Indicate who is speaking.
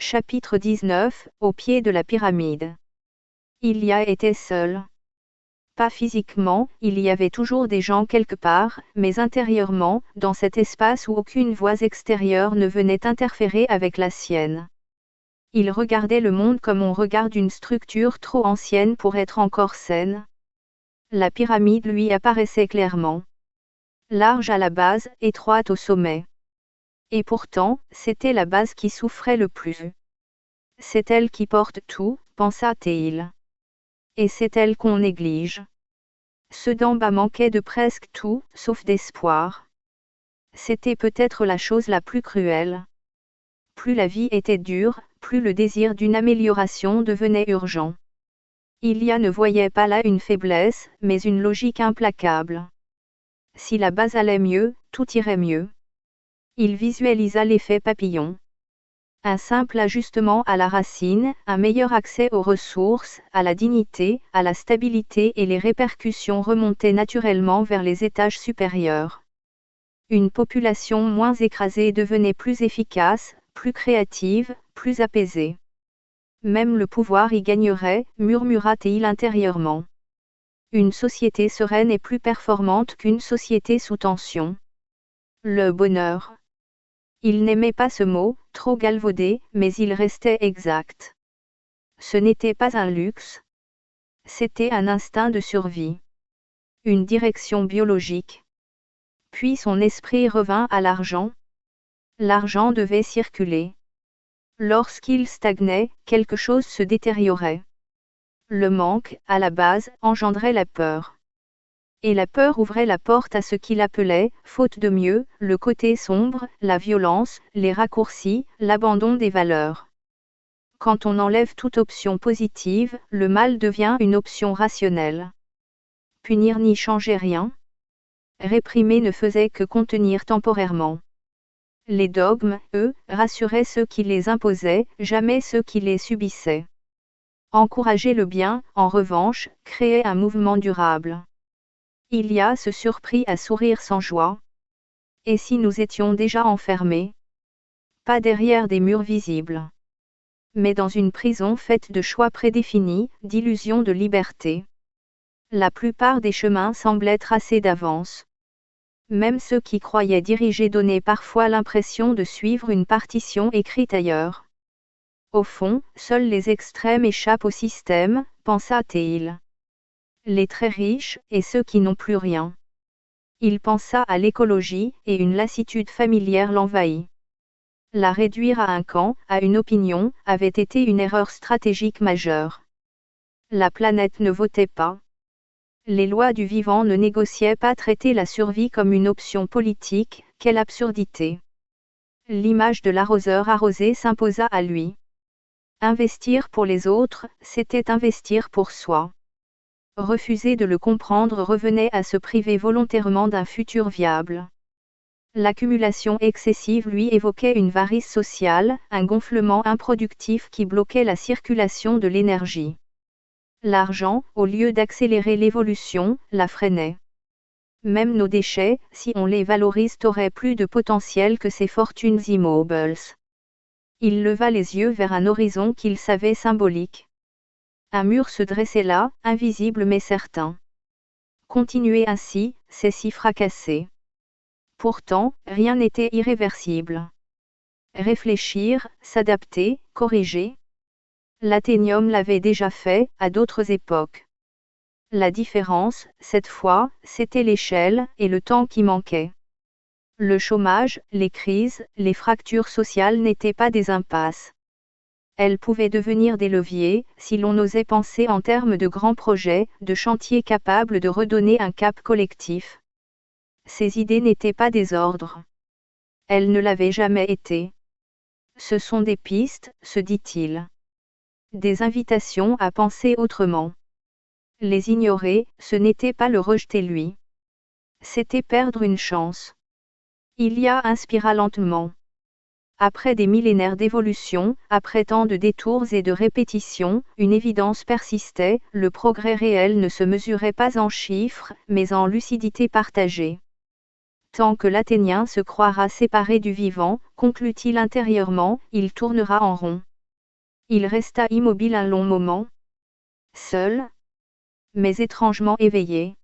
Speaker 1: Chapitre 19, au pied de la pyramide. Ilia était seul. Pas physiquement, il y avait toujours des gens quelque part, mais intérieurement, dans cet espace où aucune voix extérieure ne venait interférer avec la sienne. Il regardait le monde comme on regarde une structure trop ancienne pour être encore saine. La pyramide lui apparaissait clairement. Large à la base, étroite au sommet. Et pourtant, c'était la base qui souffrait le plus. C'est elle qui porte tout, pensa Théil. Et c'est elle qu'on néglige. Ceux d'en bas manquaient de presque tout, sauf d'espoir. C'était peut-être la chose la plus cruelle. Plus la vie était dure, plus le désir d'une amélioration devenait urgent. Ilia ne voyait pas là une faiblesse, mais une logique implacable. Si la base allait mieux, tout irait mieux. Il visualisa l'effet papillon. Un simple ajustement à la racine, un meilleur accès aux ressources, à la dignité, à la stabilité et les répercussions remontaient naturellement vers les étages supérieurs. Une population moins écrasée devenait plus efficace, plus créative, plus apaisée. Même le pouvoir y gagnerait, murmura-t-il intérieurement. Une société sereine est plus performante qu'une société sous tension. Le bonheur. Il n'aimait pas ce mot, trop galvaudé, mais il restait exact. Ce n'était pas un luxe. C'était un instinct de survie. Une direction biologique. Puis son esprit revint à l'argent. L'argent devait circuler. Lorsqu'il stagnait, quelque chose se détériorait. Le manque, à la base, engendrait la peur. Et la peur ouvrait la porte à ce qu'il appelait, faute de mieux, le côté sombre, la violence, les raccourcis, l'abandon des valeurs. Quand on enlève toute option positive, le mal devient une option rationnelle. Punir n'y changeait rien. Réprimer ne faisait que contenir temporairement. Les dogmes, eux, rassuraient ceux qui les imposaient, jamais ceux qui les subissaient. Encourager le bien, en revanche, créait un mouvement durable. Ilia se surprit à sourire sans joie. Et si nous étions déjà enfermés? Pas derrière des murs visibles. Mais dans une prison faite de choix prédéfinis, d'illusions de liberté. La plupart des chemins semblaient tracés d'avance. Même ceux qui croyaient diriger donnaient parfois l'impression de suivre une partition écrite ailleurs. Au fond, seuls les extrêmes échappent au système, pensa Théil. Les très riches, et ceux qui n'ont plus rien. Il pensa à l'écologie, et une lassitude familière l'envahit. La réduire à un camp, à une opinion, avait été une erreur stratégique majeure. La planète ne votait pas. Les lois du vivant ne négociaient pas traiter la survie comme une option politique, quelle absurdité. L'image de l'arroseur arrosé s'imposa à lui. Investir pour les autres, c'était investir pour soi. Refuser de le comprendre revenait à se priver volontairement d'un futur viable. L'accumulation excessive lui évoquait une varice sociale, un gonflement improductif qui bloquait la circulation de l'énergie. L'argent, au lieu d'accélérer l'évolution, la freinait. Même nos déchets, si on les valorise, auraient plus de potentiel que ces fortunes immobiles. Il leva les yeux vers un horizon qu'il savait symbolique. Un mur se dressait là, invisible mais certain. Continuer ainsi, c'est s'y fracasser. Pourtant, rien n'était irréversible. Réfléchir, s'adapter, corriger. L'Athénium l'avait déjà fait, à d'autres époques. La différence, cette fois, c'était l'échelle, et le temps qui manquait. Le chômage, les crises, les fractures sociales n'étaient pas des impasses. Elles pouvaient devenir des leviers, si l'on osait penser en termes de grands projets, de chantiers capables de redonner un cap collectif. Ces idées n'étaient pas des ordres. Elles ne l'avaient jamais été. Ce sont des pistes, se dit-il. Des invitations à penser autrement. Les ignorer, ce n'était pas le rejeter lui. C'était perdre une chance. Ilia inspira lentement. Après des millénaires d'évolution, après tant de détours et de répétitions, une évidence persistait, le progrès réel ne se mesurait pas en chiffres, mais en lucidité partagée. Tant que l'Athénien se croira séparé du vivant, conclut-il intérieurement, il tournera en rond. Il resta immobile un long moment, seul, mais étrangement éveillé.